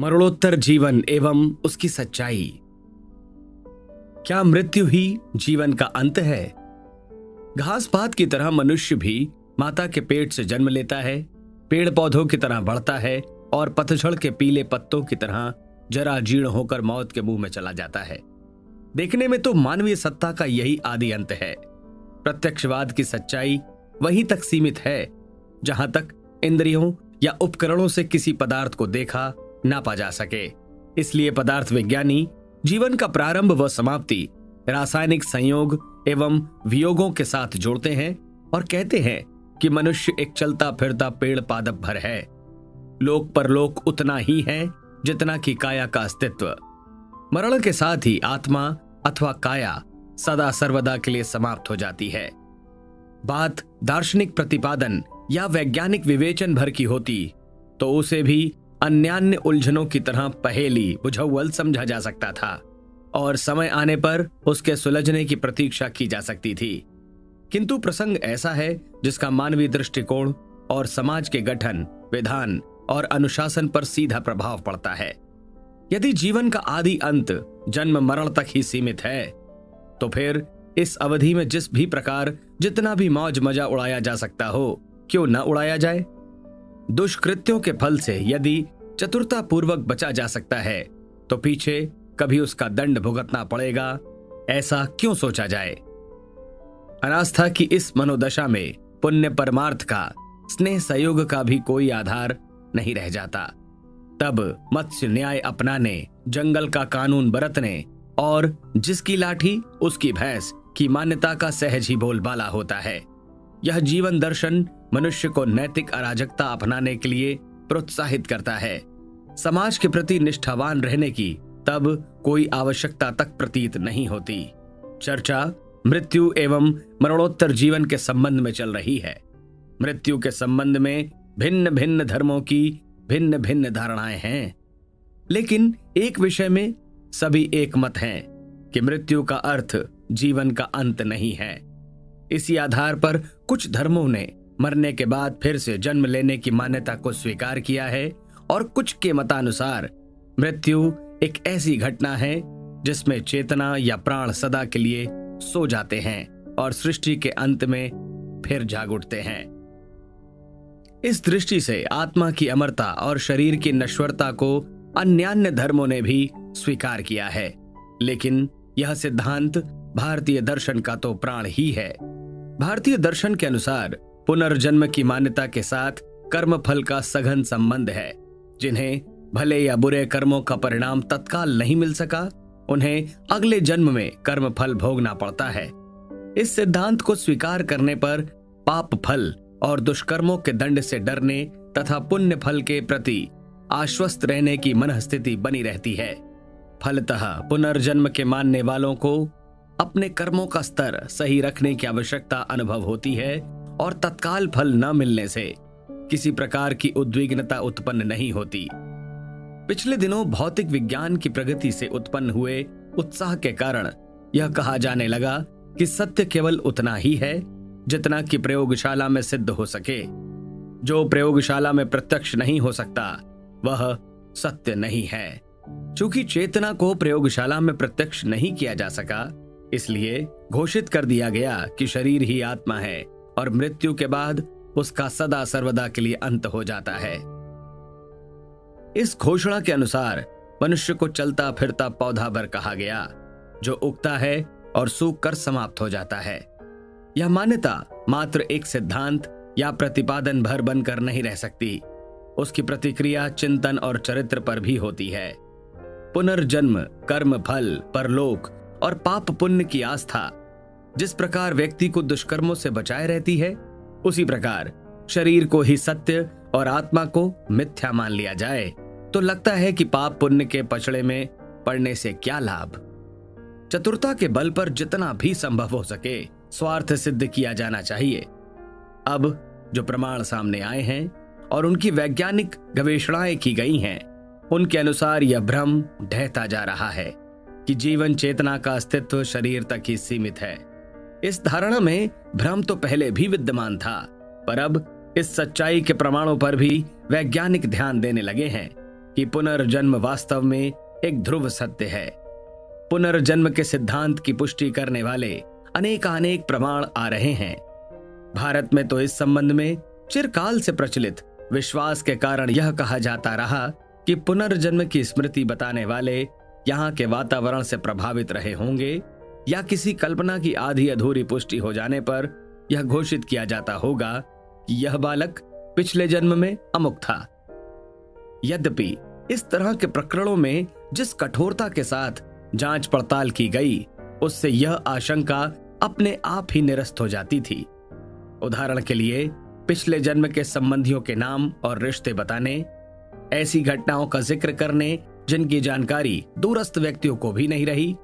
मरणोत्तर जीवन एवं उसकी सच्चाई। क्या मृत्यु ही जीवन का अंत है? घास पात की तरह मनुष्य भी माता के पेट से जन्म लेता है, पेड़ पौधों की तरह बढ़ता है और पतझड़ के पीले पत्तों की तरह जरा जीर्ण होकर मौत के मुंह में चला जाता है। देखने में तो मानवीय सत्ता का यही आदि अंत है। प्रत्यक्षवाद की सच्चाई वहीं तक सीमित है जहां तक इंद्रियों या उपकरणों से किसी पदार्थ को देखा नापा जा सके। इसलिए पदार्थ विज्ञानी जीवन का प्रारंभ व समाप्ति रासायनिक संयोग एवं वियोगों के साथ जोड़ते हैं और कहते हैं कि मनुष्य एक चलता फिरता पेड़ पादप भर है। लोक परलोक उतना ही है जितना कि काया का अस्तित्व। मरण के साथ ही आत्मा अथवा काया सदा सर्वदा के लिए समाप्त हो जाती है। बात दार्शनिक प्रतिपादन या वैज्ञानिक विवेचन भर की होती तो उसे भी अन्यान्य उलझनों की तरह पहेली बुझव्वल समझा जा सकता था और समय आने पर उसके सुलझने की प्रतीक्षा की जा सकती थी। किंतु प्रसंग ऐसा है जिसका मानवीय दृष्टिकोण और समाज के गठन, विधान और अनुशासन पर सीधा प्रभाव पड़ता है। यदि जीवन का आदि अंत जन्म मरण तक ही सीमित है तो फिर इस अवधि में जिस भी प्रकार जितना भी मौज मजा उड़ाया जा सकता हो, क्यों न उड़ाया जाए? दुष्कृत्यों के फल से यदि चतुरता पूर्वक बचा जा सकता है तो पीछे कभी उसका दंड भुगतना पड़ेगा, ऐसा क्यों सोचा जाए? अनास्था की इस मनोदशा में पुण्य परमार्थ का, स्नेह सहयोग का भी कोई आधार नहीं रह जाता। तब मत्स्य न्याय अपनाने, जंगल का कानून बरतने और जिसकी लाठी उसकी भैंस की मान्यता का सहज ही बोलबाला होता है। यह जीवन दर्शन मनुष्य को नैतिक अराजकता अपनाने के लिए प्रोत्साहित करता है। समाज के प्रति निष्ठावान रहने की तब कोई आवश्यकता तक प्रतीत नहीं होती। चर्चा मृत्यु एवं मरणोत्तर जीवन के संबंध में चल रही है। मृत्यु के संबंध में भिन्न भिन्न धर्मों की भिन्न भिन्न धारणाएं हैं, लेकिन एक विषय में सभी एक मत हैं कि मृत्यु का अर्थ जीवन का अंत नहीं है। इसी आधार पर कुछ धर्मों ने मरने के बाद फिर से जन्म लेने की मान्यता को स्वीकार किया है और कुछ के मतानुसार मृत्यु एक ऐसी घटना है जिसमें चेतना या प्राण सदा के लिए सो जाते हैं और सृष्टि के अंत में फिर जाग उठते हैं। इस दृष्टि से आत्मा की अमरता और शरीर की नश्वरता को अन्यान्य धर्मों ने भी स्वीकार किया है, लेकिन यह सिद्धांत भारतीय दर्शन का तो प्राण ही है। भारतीय दर्शन के अनुसार पुनर्जन्म की मान्यता के साथ कर्म फल का सघन संबंध है। जिन्हें भले या बुरे कर्मों का परिणाम तत्काल नहीं मिल सका, उन्हें अगले जन्म में कर्म फल भोगना पड़ता है। इस सिद्धांत को स्वीकार करने पर पाप फल और दुष्कर्मों के दंड से डरने तथा पुण्य फल के प्रति आश्वस्त रहने की मनःस्थिति बनी रहती है। फलतः पुनर्जन्म के मानने वालों को अपने कर्मों का स्तर सही रखने की आवश्यकता अनुभव होती है और तत्काल फल न मिलने से किसी प्रकार की उद्विग्नता उत्पन्न नहीं होती। पिछले दिनों भौतिक विज्ञान की प्रगति से उत्पन्न हुए उत्साह के कारण यह कहा जाने लगा कि सत्य केवल उतना ही है जितना कि प्रयोगशाला में सिद्ध हो सके। जो प्रयोगशाला में प्रत्यक्ष नहीं हो सकता वह सत्य नहीं है। चूंकि चेतना को प्रयोगशाला में प्रत्यक्ष नहीं किया जा सका, इसलिए घोषित कर दिया गया कि शरीर ही आत्मा है और मृत्यु के बाद उसका सदा सर्वदा के लिए अंत हो जाता है। इस घोषणा के अनुसार मनुष्य को चलता फिरता पौधा भर कहा गया, जो उगता है और सूख कर समाप्त हो जाता है। यह मान्यता मात्र एक सिद्धांत या प्रतिपादन भर बनकर नहीं रह सकती, उसकी प्रतिक्रिया चिंतन और चरित्र पर भी होती है। पुनर्जन्म, कर्म फल, परलोक और पाप पुण्य की आस्था जिस प्रकार व्यक्ति को दुष्कर्मों से बचाए रहती है, उसी प्रकार शरीर को ही सत्य और आत्मा को मिथ्या मान लिया जाए तो लगता है कि पाप पुण्य के पचड़े में पड़ने से क्या लाभ। चतुरता के बल पर जितना भी संभव हो सके स्वार्थ सिद्ध किया जाना चाहिए। अब जो प्रमाण सामने आए हैं और उनकी वैज्ञानिक गवेषणाएं की गई हैं, उनके अनुसार यह भ्रम ढहता जा रहा है कि जीवन चेतना का अस्तित्व शरीर तक ही सीमित है। इस धारणा में भ्रम तो पहले भी विद्यमान था, पर अब इस सच्चाई के प्रमाणों पर भी वैज्ञानिक ध्यान देने लगे हैं कि पुनर्जन्म वास्तव में एक ध्रुव सत्य है। पुनर्जन्म के सिद्धांत की पुष्टि करने वाले अनेकानेक प्रमाण आ रहे हैं। भारत में तो इस संबंध में चिरकाल से प्रचलित विश्वास के कारण यह कहा जाता रहा कि पुनर्जन्म की स्मृति बताने वाले यहाँ के वातावरण से प्रभावित रहे होंगे, या किसी कल्पना की आधी अधूरी पुष्टि हो जाने पर यह घोषित किया जाता होगा कि यह बालक पिछले जन्म में अमुक था। यद्यपि इस तरह के प्रकरणों में जिस कठोरता के साथ जांच पड़ताल की गई, उससे यह आशंका अपने आप ही निरस्त हो जाती थी। उदाहरण के लिए पिछले जन्म के संबंधियों के नाम और रिश्ते बताने, ऐसी घटनाओं का जिक्र करने जिनकी जानकारी दूरस्थ व्यक्तियों को भी नहीं रही,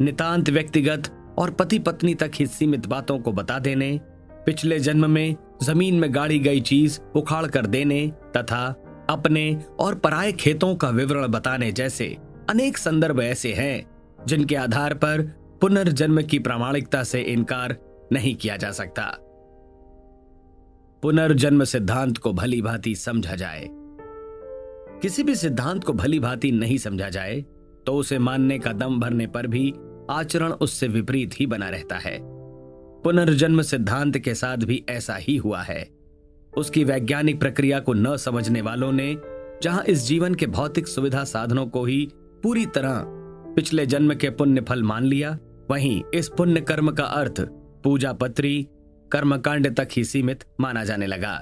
नितांत व्यक्तिगत और पति पत्नी तक ही सीमित बातों को बता देने, पिछले जन्म में जमीन में गाड़ी गई चीज उखाड़ कर देने तथा अपने और पराये खेतों का विवरण बताने जैसे अनेक संदर्भ ऐसे हैं जिनके आधार पर पुनर्जन्म की प्रामाणिकता से इनकार नहीं किया जा सकता। पुनर्जन्म सिद्धांत को भली भांति समझा जाए। किसी भी सिद्धांत को भली भांति नहीं समझा जाए तो उसे मानने का दम भरने पर भी आचरण उससे विपरीत ही बना रहता है। पुनर्जन्म सिद्धांत के साथ भी ऐसा ही हुआ है। उसकी वैज्ञानिक प्रक्रिया को न समझने वालों ने जहां इस जीवन के भौतिक सुविधा साधनों को ही पूरी तरह पिछले जन्म के पुण्य फल मान लिया, वहीं इस पुण्य कर्म का अर्थ पूजा पत्री कर्मकांड तक ही सीमित माना जाने लगा।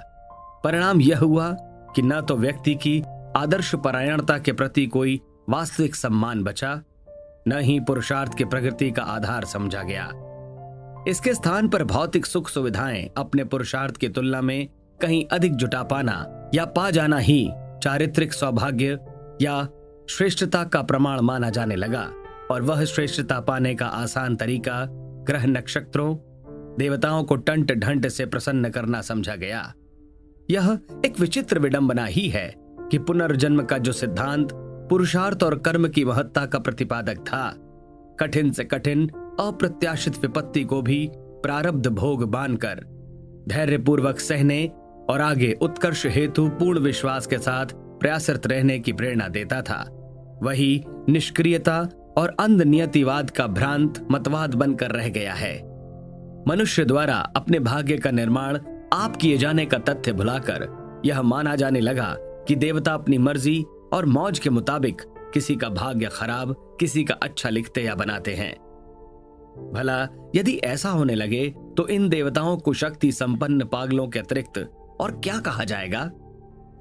परिणाम यह हुआ कि न तो व्यक्ति की आदर्श परायणता के प्रति कोई वास्तविक सम्मान बचा, न ही पुरुषार्थ की प्रगति का आधार समझा गया। इसके स्थान पर भौतिक सुख सुविधाएं अपने पुरुषार्थ की तुलना में कहीं अधिक जुटा पाना या पा जाना ही चारित्रिक सौभाग्य या श्रेष्ठता का प्रमाण माना जाने लगा, और वह श्रेष्ठता पाने का आसान तरीका ग्रह नक्षत्रों देवताओं को टंट ढंट से प्रसन्न करना समझा गया। यह एक विचित्र विडंबना ही है कि पुनर्जन्म का जो सिद्धांत पुरुषार्थ और कर्म की महत्ता का प्रतिपादक था, कठिन से कठिन अप्रत्याशित विपत्ति को भी प्रारब्ध भोग मानकर धैर्यपूर्वक सहने और आगे उत्कर्ष हेतु पूर्ण विश्वास के साथ प्रयासरत रहने की प्रेरणा देता था, वही निष्क्रियता और अंध नियतिवाद का भ्रांत मतवाद बनकर रह गया है। मनुष्य द्वारा अपने भाग्य का निर्माण आप किए जाने का तथ्य भुलाकर यह माना जाने लगा कि देवता अपनी मर्जी और मौज के मुताबिक किसी का भाग्य खराब, किसी का अच्छा लिखते या बनाते हैं। भला यदि ऐसा होने लगे तो इन देवताओं को शक्ति संपन्न पागलों के अतिरिक्त और क्या कहा जाएगा?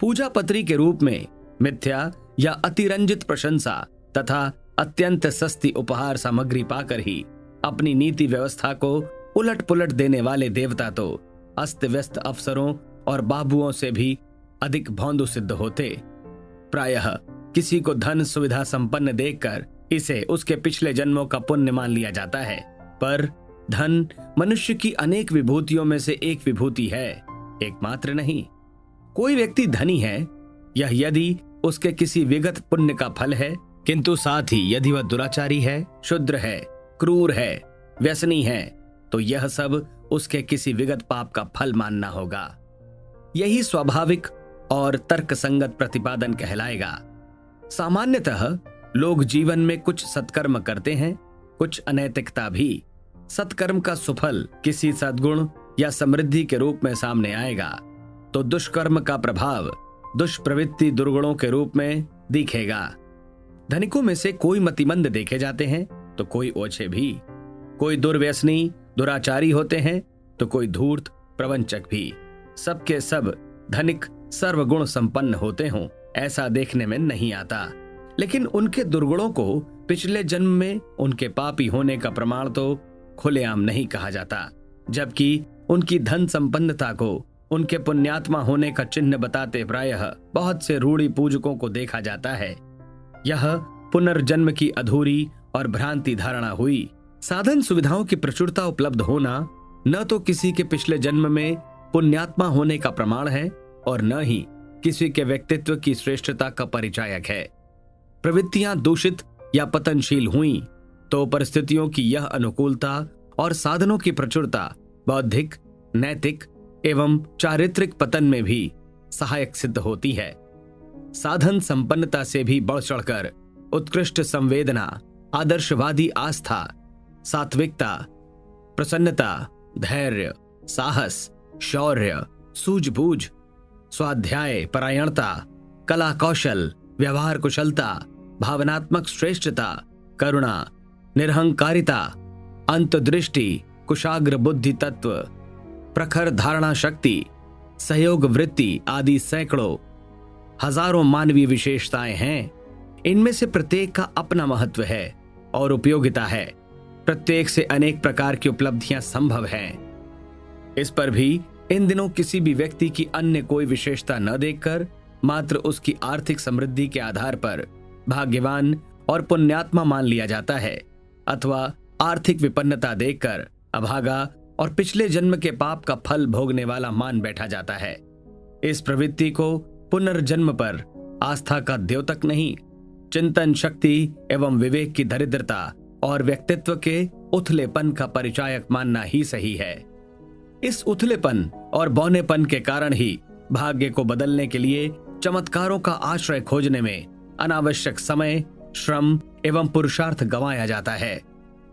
पूजा पत्री के रूप में मिथ्या या अतिरंजित प्रशंसा तथा अत्यंत सस्ती उपहार सामग्री पाकर ही अपनी नीति व्यवस्था को उलट पुलट देने वाले देवता तो अस्त व्यस्त अफसरों और बाबुओं से भी अधिक भौंदू सिद्ध होते। प्रायः किसी को धन सुविधा संपन्न देखकर इसे उसके पिछले जन्मों का पुण्य मान लिया जाता है, पर धन मनुष्य की अनेक विभूतियों में से एक विभूति है, एकमात्र नहीं। कोई व्यक्ति धनी है यह यदि उसके किसी विगत पुण्य का फल है, किंतु साथ ही यदि वह दुराचारी है, शुद्र है, क्रूर है, व्यसनी है, तो यह सब उसके किसी विगत पाप का फल मानना होगा। यही स्वाभाविक और तर्कसंगत प्रतिपादन कहलाएगा। सामान्यतः लोग जीवन में कुछ सत्कर्म करते हैं, कुछ अनैतिकता भी। सत्कर्म का सुफल किसी सद्गुण या समृद्धि के रूप में सामने आएगा तो दुष्कर्म का प्रभाव दुष्प्रवृत्ति दुर्गुणों के रूप में दिखेगा। धनिकों में से कोई मतिमंद देखे जाते हैं तो कोई ओछे भी, कोई दुर्व्यसनी दुराचारी होते हैं तो कोई धूर्त प्रवंचक भी। सबके सब धनिक सर्वगुण संपन्न होते हों ऐसा देखने में नहीं आता, लेकिन उनके दुर्गुणों को पिछले जन्म में उनके पापी होने का प्रमाण तो खुलेआम नहीं कहा जाता, जबकि उनकी धन संपन्नता को उनके पुण्यात्मा होने का चिन्ह बताते प्रायः बहुत से रूढ़ी पूजकों को देखा जाता है। यह पुनर्जन्म की अधूरी और भ्रांति धारणा हुई। साधन सुविधाओं की प्रचुरता उपलब्ध होना न तो किसी के पिछले जन्म में पुण्यात्मा होने का प्रमाण है और न ही किसी के व्यक्तित्व की श्रेष्ठता का परिचायक है। प्रवृत्तियां दूषित या पतनशील हुई तो परिस्थितियों की यह अनुकूलता और साधनों की प्रचुरता बौद्धिक, नैतिक एवं चारित्रिक पतन में भी सहायक सिद्ध होती है। साधन संपन्नता से भी बढ़ चढ़कर उत्कृष्ट संवेदना, आदर्शवादी आस्था, सात्विकता, प्रसन्नता, धैर्य, साहस, शौर्य, सूझबूझ, स्वाध्याय परायणता, कला कौशल, व्यवहार कुशलता, भावनात्मक श्रेष्ठता, करुणा, निरहंकारिता, अंतर्दृष्टि, कुशाग्र बुद्धि तत्व, प्रखर धारणा शक्ति, सहयोग वृत्ति आदि सैकड़ों हजारों मानवीय विशेषताएं हैं। इनमें से प्रत्येक का अपना महत्व है और उपयोगिता है। प्रत्येक से अनेक प्रकार की उपलब्धियां संभव हैं। इस पर भी इन दिनों किसी भी व्यक्ति की अन्य कोई विशेषता न देखकर मात्र उसकी आर्थिक समृद्धि के आधार पर भाग्यवान और पुण्यात्मा मान लिया जाता है, अथवा आर्थिक विपन्नता देखकर अभागा और पिछले जन्म के पाप का फल भोगने वाला मान बैठा जाता है। इस प्रवृत्ति को पुनर्जन्म पर आस्था का द्योतक नहीं, चिंतन शक्ति एवं विवेक की दरिद्रता और व्यक्तित्व के उथलेपन का परिचायक मानना ही सही है। इस उथलेपन और बौनेपन के कारण ही भाग्य को बदलने के लिए चमत्कारों का आश्रय खोजने में अनावश्यक समय, श्रम एवं पुरुषार्थ गंवाया जाता है।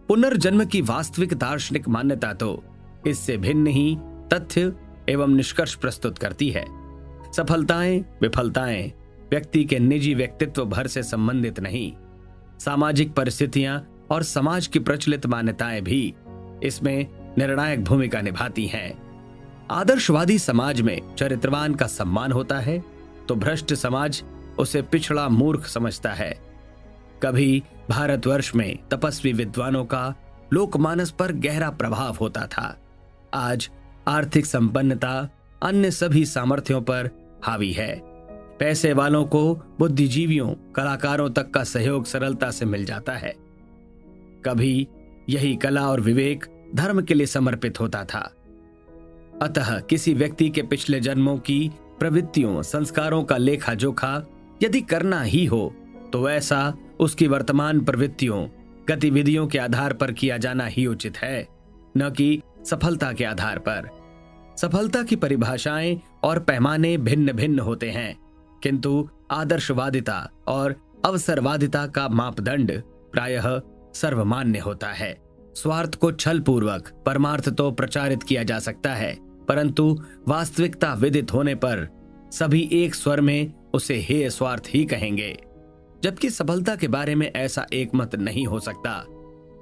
पुनर्जन्म की वास्तविक दार्शनिक मान्यता तो इससे भिन्न ही तथ्य एवं निष्कर्ष प्रस्तुत करती है। सफलताएं विफलताएं व्यक्ति के निजी व्यक्तित्व भर से संबंधित नहीं, सामाजिक परिस्थितियां और समाज की प्रचलित मान्यताएं भी इसमें निर्णायक भूमिका निभाती हैं। आदर्शवादी समाज में चरित्रवान का सम्मान होता है तो भ्रष्ट समाज उसे पिछड़ा मूर्ख समझता है। कभी भारतवर्ष में तपस्वी विद्वानों का लोकमानस पर गहरा प्रभाव होता था। आज आर्थिक संपन्नता अन्य सभी सामर्थ्यों पर हावी है। पैसे वालों को बुद्धिजीवियों, कलाकारों तक का सहयोग सरलता से मिल जाता है। कभी यही कला और विवेक धर्म के लिए समर्पित होता था। अतः किसी व्यक्ति के पिछले जन्मों की प्रवृत्तियों, संस्कारों का लेखा जोखा यदि करना ही हो तो ऐसा उसकी वर्तमान प्रवृत्तियों, गतिविधियों के आधार पर किया जाना ही उचित है, न कि सफलता के आधार पर। सफलता की परिभाषाएं और पैमाने भिन्न भिन्न होते हैं, किंतु आदर्शवादिता और अवसरवादिता का मापदंड प्रायः सर्वमान्य होता है। स्वार्थ को छल पूर्वक परमार्थ तो प्रचारित किया जा सकता है, परंतु वास्तविकता विदित होने पर सभी एक स्वर में उसे हेय स्वार्थ ही कहेंगे, जबकि सफलता के बारे में ऐसा एक मत नहीं हो सकता।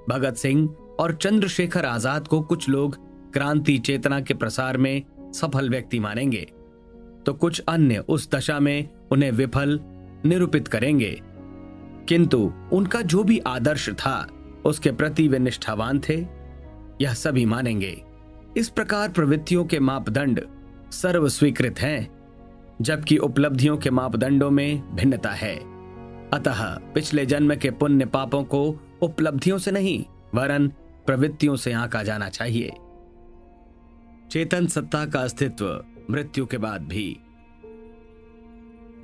भगत सिंह और चंद्रशेखर आजाद को कुछ लोग क्रांति चेतना के प्रसार में सफल व्यक्ति मानेंगे, तो कुछ अन्य उस दशा में उन्हें विफल निरूपित करेंगे, किंतु उनका जो भी आदर्श था उसके प्रति वे निष्ठावान थे, यह सभी मानेंगे। इस प्रकार प्रवृत्तियों के मापदंड सर्व स्वीकृत हैं, जबकि उपलब्धियों के मापदंडों में भिन्नता है। अतः पिछले जन्म के पुण्य पापों को उपलब्धियों से नहीं वरन प्रवृत्तियों से आंका जाना चाहिए। चेतन सत्ता का अस्तित्व मृत्यु के बाद भी।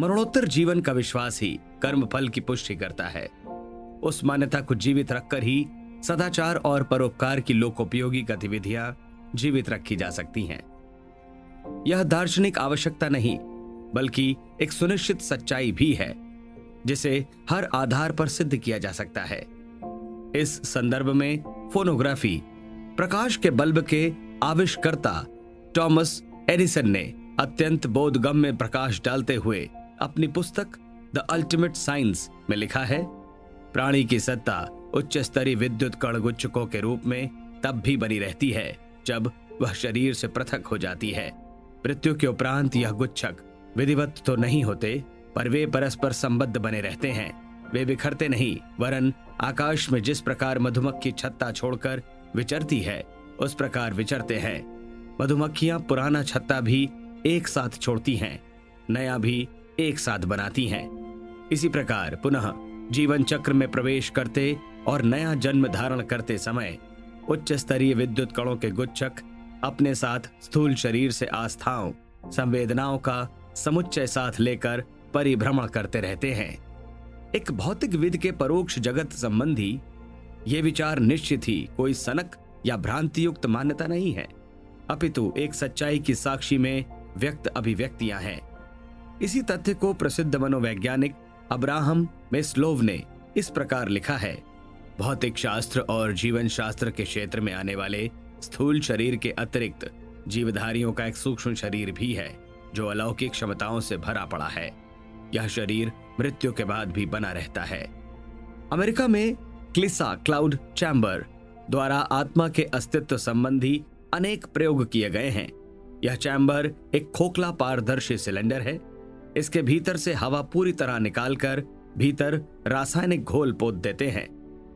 मरणोत्तर जीवन का विश्वास ही कर्म फल की पुष्टि करता है। उस मान्यता को जीवित रखकर ही सदाचार और परोपकार की लोकोपयोगी गतिविधियां जीवित रखी जा सकती हैं। यह दार्शनिक आवश्यकता नहीं बल्कि एक सुनिश्चित सच्चाई भी है, जिसे हर आधार पर सिद्ध किया जा सकता है। इस संदर्भ में फोनोग्राफी, प्रकाश के बल्ब के आविष्कर्ता टॉमस एडिसन ने अत्यंत बोधगम्य प्रकाश डालते हुए अपनी पुस्तक द अल्टीमेट साइंस में लिखा है, प्राणी की सत्ता उच्च स्तरीय विद्युत कणगुच्छकों के रूप में तब भी बनी रहती है जब वह शरीर से पृथक हो जाती है। मृत्यु के उपरांत यह गुच्छक विधिवत तो नहीं होते, पर वे परस्पर संबद्ध बने रहते हैं। वे बिखरते नहीं, वरन आकाश में जिस प्रकार मधुमक्खी छत्ता छोड़कर विचरती है उस प्रकार विचरते हैं। मधुमक्खियां पुराना छत्ता भी एक साथ छोड़ती हैं, नया भी एक साथ बनाती हैं। इसी प्रकार पुनः जीवन चक्र में प्रवेश करते और नया जन्म धारण करते समय उच्च स्तरीय विद्युत कणों के गुच्छक अपने साथ स्थूल शरीर से आस्थाओं, संवेदनाओं का समुच्चय साथ लेकर परिभ्रमण करते रहते हैं। एक भौतिक विद के परोक्ष जगत संबंधी ये विचार निश्चित ही कोई सनक या भ्रांति युक्त मान्यता नहीं है, अपितु एक सच्चाई की साक्षी में व्यक्त अभिव्यक्तियां हैं। इसी तथ्य को प्रसिद्ध मनोवैज्ञानिक अब्राहम मेस्लोव ने इस प्रकार लिखा है। भौतिक शास्त्र और जीवन शास्त्र के क्षेत्र में आने वाले स्थूल शरीर के अतिरिक्त जीवधारियों का एक सूक्ष्म शरीर भी है जो अलौकिक क्षमताओं से भरा पड़ा है। यह शरीर मृत्यु के बाद भी बना रहता है। अमेरिका में क्लिसा क्लाउड चैम्बर द्वारा आत्मा के अस्तित्व संबंधी अनेक प्रयोग किए गए हैं। यह चैम्बर एक खोखला पारदर्शी सिलेंडर है। इसके भीतर से हवा पूरी तरह निकालकर भीतर रासायनिक घोल पोत देते हैं।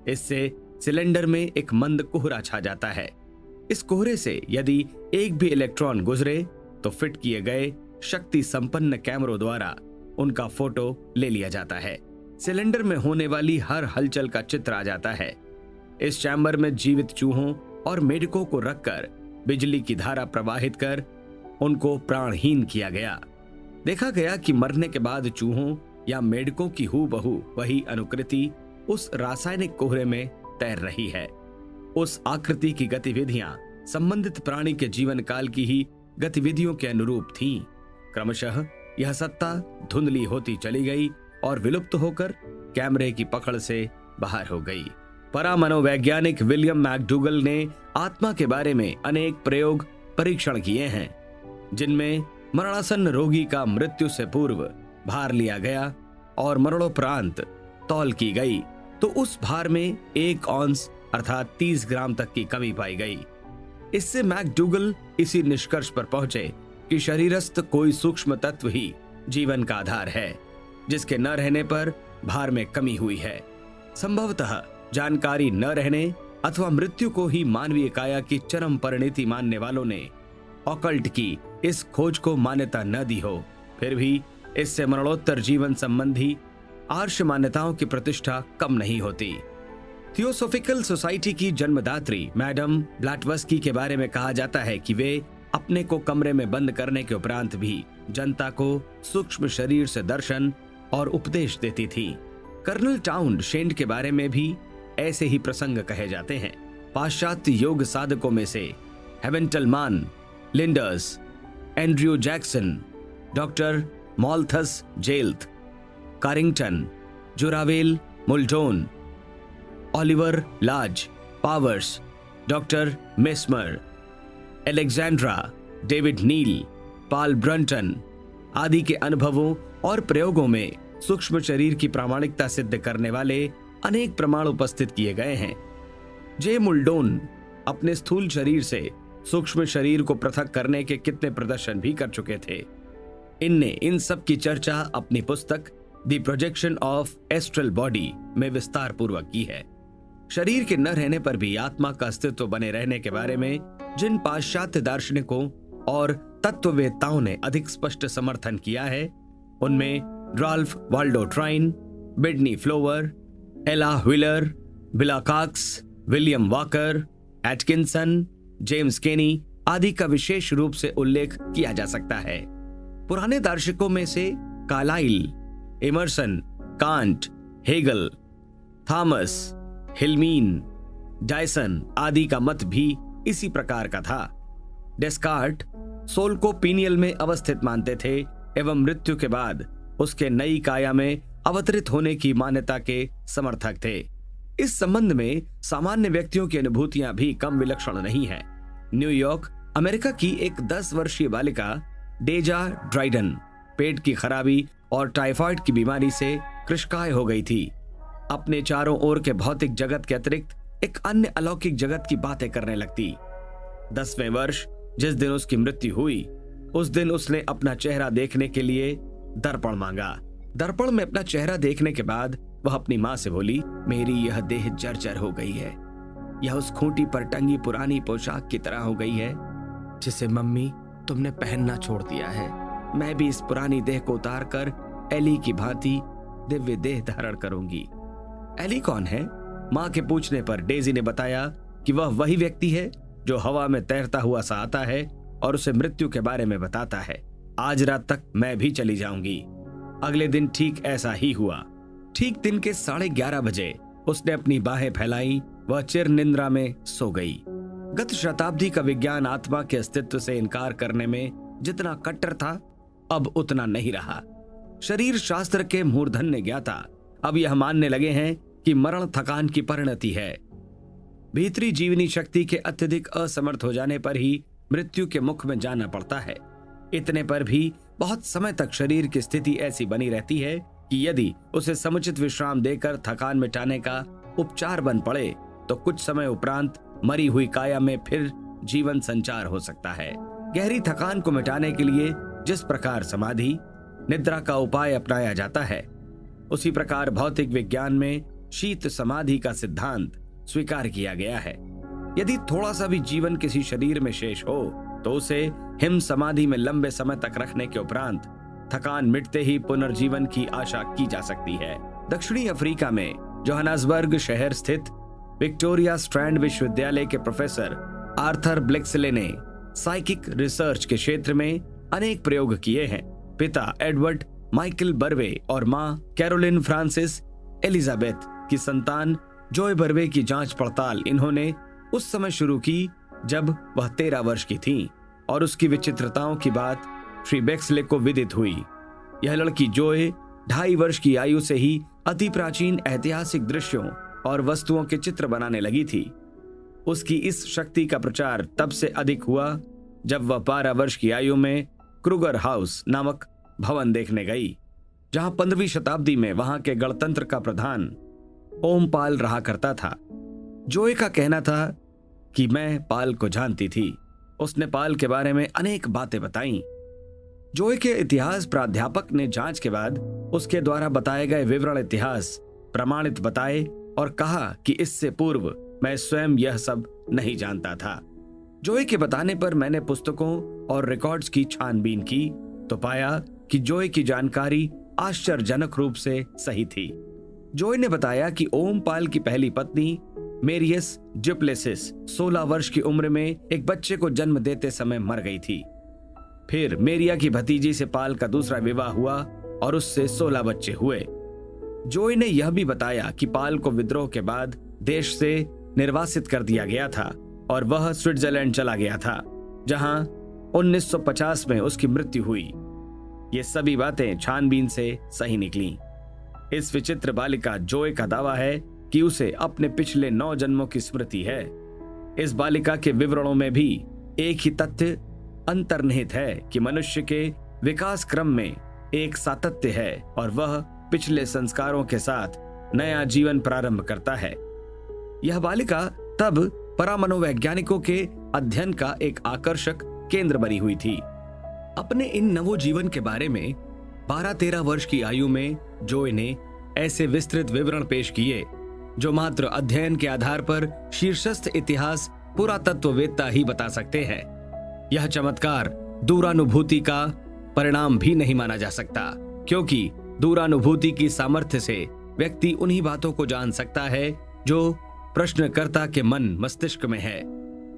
इससे सिलेंडर में एक मंद कोहरा छा जाता है। इस कोहरे से यदि एक भी इलेक्ट्रॉन गुजरे तो फिट किए गए शक्ति संपन्न कैमरों द्वारा उनका फोटो ले लिया जाता है। सिलेंडर में होने वाली हर हलचल का चित्र आ जाता है। इस चैम्बर में जीवित चूहों और मेढकों को रखकर बिजली की धारा प्रवाहित कर उनको प्राणहीन किया गया। देखा गया कि मरने के बाद चूहों या मेढकों की हूबहू वही अनुकृति उस रासायनिक कोहरे में तैर रही है। उस आकृति की गतिविधियां संबंधित प्राणी के जीवन काल की ही गतिविधियों के अनुरूप थीं। क्रमशः यह सत्ता धुंधली होती चली गई और विलुप्त होकर कैमरे की पकड़ से बाहर हो गई। परामनोवैज्ञानिक विलियम मैकडूगल ने आत्मा के बारे में अनेक प्रयोग परीक्षण किए हैं, जिनमें मरणासन्न रोगी का मृत्यु से पूर्व भार लिया गया और मरणोपरांत तौल की गई तो उस भार में 1 औंस अर्थात 30 ग्राम तक की कमी पाई गई। इससे मैकडूगल इसी निष्कर्ष पर पहुंचे कि शरीरस्थ कोई सूक्ष्म तत्व ही जीवन का आधार है, जिसके न रहने पर भार में कमी हुई है। संभवतः जानकारी न रहने अथवा मृत्यु को ही मानवीय काया की चरम परिणति मानने वालों ने ऑकल्ट की इस खोज को मान्यता न दी हो, फिर भी इससे मरणोत्तर जीवन संबंधी आर्ष मान्यताओं की प्रतिष्ठा कम नहीं होती। थियोसोफिकल सोसाइटी की जन्मदात्री मैडम ब्लैटवस्की के बारे में कहा जाता है कि वे अपने को कमरे में बंद करने के उपरांत भी जनता को सूक्ष्म शरीर से दर्शन और उपदेश देती थी। कर्नल टाउन शेंड के बारे में भी ऐसे ही प्रसंग कहे जाते हैं। पाश्चात्य योग साधकों में से हेवेंटलमान, लिंडर्स, एंड्रयू जैक्सन, डॉक्टर मॉल्थस जेल्थ, कारिंगटन, जोरावेल Muldoon, Oliver Lodge, Powers, doctor Mesmer, Alexandra, David Neel, Paul Brunton आदि के अनुभवों और प्रयोगों में सूक्ष्म शरीर की प्रामाणिकता सिद्ध करने वाले अनेक प्रमाण उपस्थित किए गए हैं। जे मुल्डोन अपने स्थूल शरीर से सूक्ष्म शरीर को पृथक करने के कितने प्रदर्शन भी कर चुके थे। इनने इन सब की चर्चा अपनी पुस्तक the projection of astral body में विस्तार पूर्वक की है। शरीर के न रहने पर भी आत्मा का अस्तित्व बने रहने के बारे में जिन पाश्चात्य दार्शनिकों और तत्ववेत्ताओं ने अधिक स्पष्ट समर्थन किया है, उनमें राल्फ वाल्डो ट्राइन, बिडनी Flower, Ella Wheeler, Wilcox, William Walker, Atkinson, James Kenny आदि का विशेष रूप से उल्लेख किया जा सकता है। पुराने दार्शनिकों में से Carlyle, Emerson, Kant, Hegel, Thomas, हिल्मीन, डायसन आदि का मत भी इसी प्रकार का था। डेस्कार्ट सोल को पीनियल में अवस्थित मानते थे एवं मृत्यु के बाद उसके नई काया में अवतरित होने की मान्यता के समर्थक थे। इस संबंध में सामान्य व्यक्तियों की अनुभूतियां भी कम विलक्षण नहीं है। न्यूयॉर्क, अमेरिका की एक 10 वर्षीय बालिका डेजा ड्राइडन पेट की खराबी और टाइफाइड की बीमारी से कृशकाय हो गई थी। अपने चारों ओर के भौतिक जगत के अतिरिक्त एक अन्य अलौकिक जगत की बातें करने लगती। 10वें वर्ष जिस दिन उसकी मृत्यु हुई, उस दिन उसने अपना चेहरा देखने के लिए दर्पण मांगा। दर्पण में अपना चेहरा देखने के बाद वह अपनी माँ से बोली, मेरी यह देह जर्जर हो गई है। यह उस खूंटी पर टंगी पुरानी पोशाक की तरह हो गई है जिसे मम्मी तुमने पहनना छोड़ दिया है। मैं भी इस पुरानी देह को उतार कर एली की भांति दिव्य देह धारण करूंगी। एली कौन है? माँ के पूछने पर डेजी ने बताया कि वह वही व्यक्ति है जो हवा में तैरता हुआ सा आता है और उसे मृत्यु के बारे में बताता है। आज रात तक मैं भी चली जाऊंगी। अगले दिन ठीक ऐसा ही हुआ। ठीक दिन के 11:30 बजे उसने अपनी बाहें फैलाई। वह चिर निंद्रा में सो गई। गत शताब्दी का विज्ञान आत्मा के अस्तित्व से इनकार करने में जितना कट्टर था, अब उतना नहीं रहा। शरीर शास्त्र के मूर्धन्य ज्ञाता अब यह मानने लगे हैं कि मरण थकान की परिणति है। भीतरी जीवनी शक्ति के अत्यधिक असमर्थ हो जाने पर ही मृत्यु के मुख में जाना पड़ता है। इतने पर भी बहुत समय तक शरीर की स्थिति ऐसी बनी रहती है कि यदि उसे समुचित विश्राम देकर थकान मिटाने का उपचार बन पड़े तो कुछ समय उपरांत मरी हुई काया में फिर जीवन संचार हो सकता है। गहरी थकान को मिटाने के लिए जिस प्रकार समाधि, निद्रा का उपाय अपनाया जाता है, उसी प्रकार भौतिक विज्ञान में शीत समाधि का सिद्धांत स्वीकार किया गया है। यदि थोड़ा सा भी जीवन किसी शरीर में शेष हो तो उसे हिम समाधि में लंबे समय तक रखने के उपरांत थकान मिटते ही पुनर्जीवन की आशा की जा सकती है। दक्षिणी अफ्रीका में जोहान्सबर्ग शहर स्थित विक्टोरिया स्ट्रैंड विश्वविद्यालय के प्रोफेसर आर्थर ब्लेक्सले ने साइकिक रिसर्च के क्षेत्र में अनेक प्रयोग किए हैं। पिता एडवर्ड माइकल बर्वे और मां कैरोलिन फ्रांसिस एलिजाबेथ की संतान जॉय बर्वे की जांच पड़ताल इन्होंने उस समय शुरू की जब वह 13 वर्ष की थी और उसकी विचित्रताओं की बात श्री बेक्सले को विदित हुई। यह लड़की जॉय 2.5 वर्ष की आयु से ही अति प्राचीन ऐतिहासिक दृश्यों और वस्तुओं के चित्र बनाने लगी थी। उसकी इस शक्ति का प्रचार तब से अधिक हुआ जब वह 12 वर्ष की आयु में क्रूगर हाउस नामक भवन देखने गई, जहां 15वीं शताब्दी में वहां के गणतंत्र का प्रधान ओम पाल रहा करता था। जॉय का कहना था कि मैं पाल को जानती थी। उसने पाल के बारे में अनेक बातें बताईं। जॉय के इतिहास प्राध्यापक ने जांच के बाद उसके द्वारा बताए गए विवरण इतिहास प्रमाणित बताए और कहा कि इससे पूर्व मैं स्वयं यह सब नहीं जानता था। जॉय के बताने पर मैंने पुस्तकों और रिकॉर्ड्स की छानबीन की तो पाया कि जॉय की जानकारी आश्चर्यजनक रूप से सही थी। जॉय ने बताया कि ओम पाल की पहली पत्नी मेरियस डुप्लेसिस 16 वर्ष की उम्र में एक बच्चे को जन्म देते समय मर गई थी। फिर मेरिया की भतीजी से पाल का दूसरा विवाह हुआ और उससे 16 बच्चे हुए। जॉय ने यह भी बताया कि पाल को विद्रोह के बाद देश से निर्वासित कर दिया गया था और वह स्विट्जरलैंड चला गया था, जहां 1950 में उसकी मृत्यु हुई। ये सभी बातें छानबीन से सही निकली। इस विचित्र बालिका जॉय का दावा है कि उसे अपने पिछले 9 जन्मों की स्मृति है। इस बालिका के विवरणों में भी एक ही तथ्य अंतर्निहित है कि मनुष्य के विकास क्रम में एक सातत्य है और वह पिछले संस्कारों के साथ नया जीवन प्रारंभ करता है। यह बालिका तब परामनोवैज्ञानिकों के अध्ययन का एक आकर्षक केंद्र बनी हुई थी। अपने इन नवोजीवन के बारे में 12-13 वर्ष की आयु में जॉय ने ऐसे विस्तृत विवरण पेश किए जो मात्र अध्ययन के आधार पर शीर्षस्थ इतिहास पुरातत्ववेत्ता ही बता सकते हैं। यह चमत्कार दूरानुभूति का परिणाम भी नहीं माना जा सकता, क्योंकि दूरानुभूति की सामर्थ्य से व्यक्ति उन्हीं बातों को जान सकता है जो प्रश्नकर्ता के मन मस्तिष्क में है।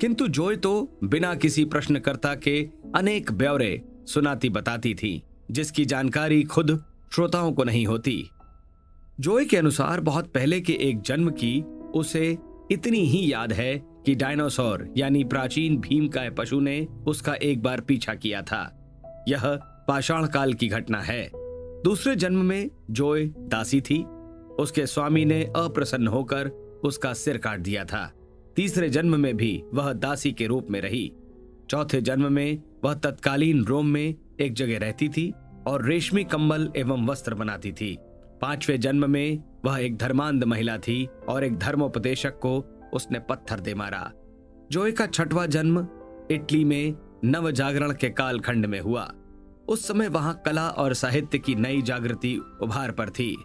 किंतु जॉय तो बिना किसी प्रश्नकर्ता के अनेक ब्यौरे सुनाती बताती थी, जिसकी जानकारी खुद श्रोताओं को नहीं होती। जॉय के अनुसार बहुत पहले के एक जन्म की उसे इतनी ही याद है कि डायनासोर यानी प्राचीन भीमकाय पशु ने उसका एक बार पीछा किया था। यह पाषाण काल की घटना है। दूसरे जन्म में जॉय दासी थी। उसके स्वामी ने अप्रसन्न होकर उसका सिर काट दिया था। तीसरे जन्म में भी वह दासी के रूप में रही। चौथे जन्म में वह तत्कालीन रोम में एक जगह रहती थी और रेशमी कंबल एवं वस्त्र बनाती थी। पांचवें जन्म में वह एक धर्मांध महिला थी और एक धर्मोपदेशक को उसने पत्थर दे मारा। जॉय का छठवां जन्म इटली में नव जागरण के कालखंड में हुआ। उस समय वहां कला और साहित्य की नई जागृति उभार पर थी।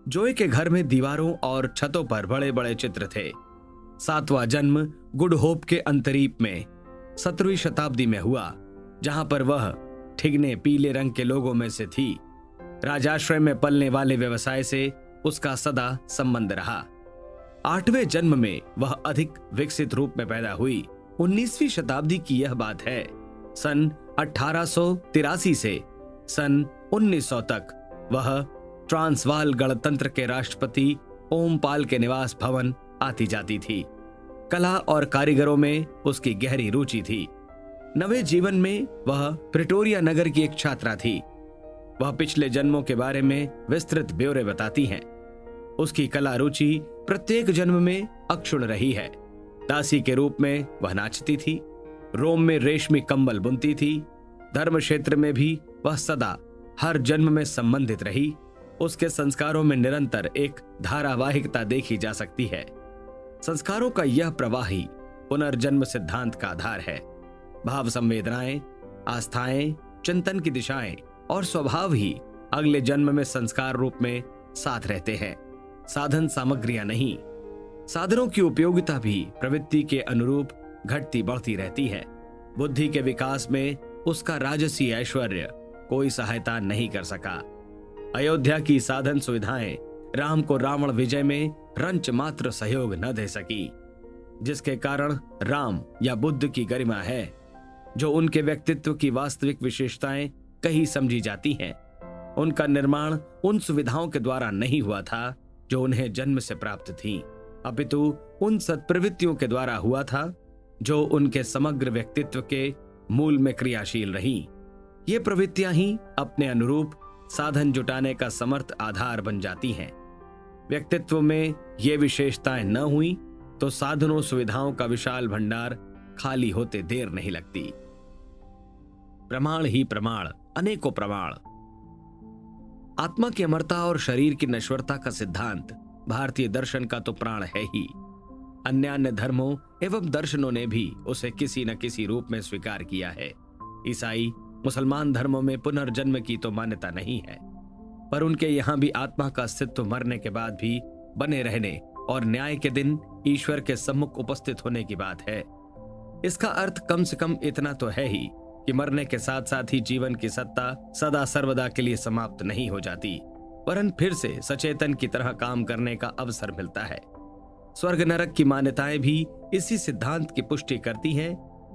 जॉय के घर में दीवारों और छतों पर बड़े बड़े चित्र थे। सातवां जन्म गुड होप के अंतरीप में 17वीं शताब्दी में हुआ, जहां पर वह ठिगने पीले रंग के लोगों में से थी। राजाश्रय में पलने वाले व्यवसाय से उसका सदा संबंध रहा। 8वें जन्म में वह अधिक विकसित रूप में पैदा हुई। 19वीं शताब्दी की यह बात है। सन 1883 से सन 1900 तक वह ट्रांसवाल गणतंत्र के राष्ट्रपति ओम पाल के निवास भवन आती जाती थी। कला और कारीगरों में उसकी गहरी रुचि थी। नवे जीवन में वह प्रिटोरिया नगर की एक छात्रा थी। वह पिछले जन्मों के बारे में विस्तृत ब्यौरे बताती हैं। उसकी कला रुचि प्रत्येक जन्म में अक्षुण्ण रही है। दासी के रूप में वह नाचती थी, रोम में रेशमी कंबल बुनती थी। धर्म क्षेत्र में भी वह सदा हर जन्म में संबंधित रही। उसके संस्कारों में निरंतर एक धारावाहिकता देखी जा सकती है। संस्कारों का यह प्रवाह ही पुनर्जन्म सिद्धांत का आधार है। भाव संवेदनाएं, आस्थाएं, चिंतन की दिशाएं और स्वभाव ही अगले जन्म में संस्कार रूप में साथ रहते हैं, साधन सामग्रियां नहीं। साधनों की उपयोगिता भी प्रवृत्ति के अनुरूप घटती बढ़ती रहती है। बुद्धि के विकास में उसका राजसी ऐश्वर्य कोई सहायता नहीं कर सका। अयोध्या की साधन सुविधाएं राम को रावण विजय में रंच मात्र सहयोग न दे सकी, जिसके कारण राम या बुद्ध की गरिमा है, जो उनके व्यक्तित्व की वास्तविक विशेषताएं कहीं समझी जाती हैं। उनका निर्माण उन सुविधाओं के द्वारा नहीं हुआ था जो उन्हें जन्म से प्राप्त थीं, अपितु उन सत्प्रवृत्तियों के द्वारा हुआ था जो उनके समग्र व्यक्तित्व के मूल में क्रियाशील रही। ये प्रवृत्तियां ही अपने अनुरूप साधन जुटाने का समर्थ आधार बन जाती हैं। व्यक्तित्व में ये विशेषताएं न हुई तो साधनों सुविधाओं का विशाल भंडार खाली होते देर नहीं लगती। प्रमाण ही प्रमाण, अनेकों प्रमाण। आत्मा की अमरता और शरीर की नश्वरता का सिद्धांत भारतीय दर्शन का तो प्राण है ही। अन्य धर्मों एवं दर्शनों ने भी उसे किसी न किसी रूप में स्वीकार किया है। ईसाई, मुसलमान धर्मों में पुनर्जन्म की तो मान्यता नहीं है, पर उनके यहां भी आत्मा का अस्तित्व मरने के बाद भी बने रहने और न्याय के दिन ईश्वर के सम्मुख उपस्थित होने की बात है। इसका अर्थ कम से कम इतना तो है ही कि मरने के साथ साथ ही जीवन की सत्ता सदा सर्वदा के लिए समाप्त नहीं हो जाती, वरन फिर से सचेतन की तरह काम करने का अवसर मिलता है। स्वर्ग नरक की मान्यताएं भी इसी सिद्धांत की पुष्टि करती हैं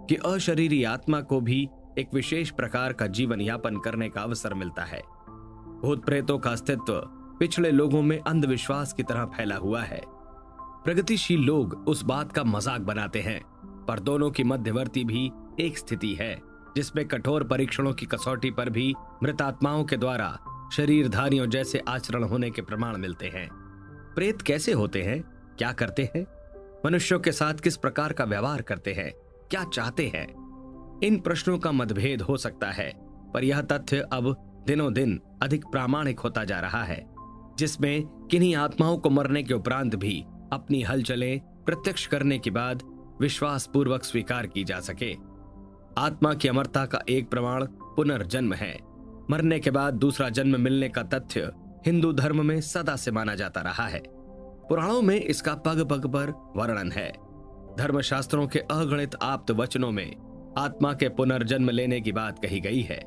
कि अशरीरी आत्मा को भी एक विशेष प्रकार का जीवन यापन करने का अवसर मिलता है। भूत प्रेतों का अस्तित्व पिछड़े लोगों में अंधविश्वास की तरह फैला हुआ है। प्रगतिशील लोग उस बात का मजाक बनाते हैं, पर दोनों की मध्यवर्ती भी एक स्थिति है जिसमें कठोर परीक्षणों की कसौटी पर भी मृत आत्माओं के द्वारा शरीरधारियों जैसे आचरण होने के प्रमाण मिलते हैं। प्रेत कैसे होते हैं, क्या करते हैं, मनुष्यों के साथ किस प्रकार का व्यवहार करते हैं, क्या चाहते हैं, इन प्रश्नों का मतभेद हो सकता है, पर यह तथ्य अब दिनों दिन अधिक प्रामाणिक होता जा रहा है, जिसमें किन्हीं आत्माओं को मरने के उपरांत भी अपनी हलचलें प्रत्यक्ष करने के बाद विश्वास पूर्वक स्वीकार की जा सके। आत्मा की अमरता का एक प्रमाण पुनर्जन्म है। मरने के बाद दूसरा जन्म मिलने का तथ्य हिंदू धर्म में सदा से माना जाता रहा है। पुराणों में इसका पग पग पर वर्णन है। धर्मशास्त्रों के अगणित आप्त वचनों में आत्मा के पुनर्जन्म लेने की बात कही गई है।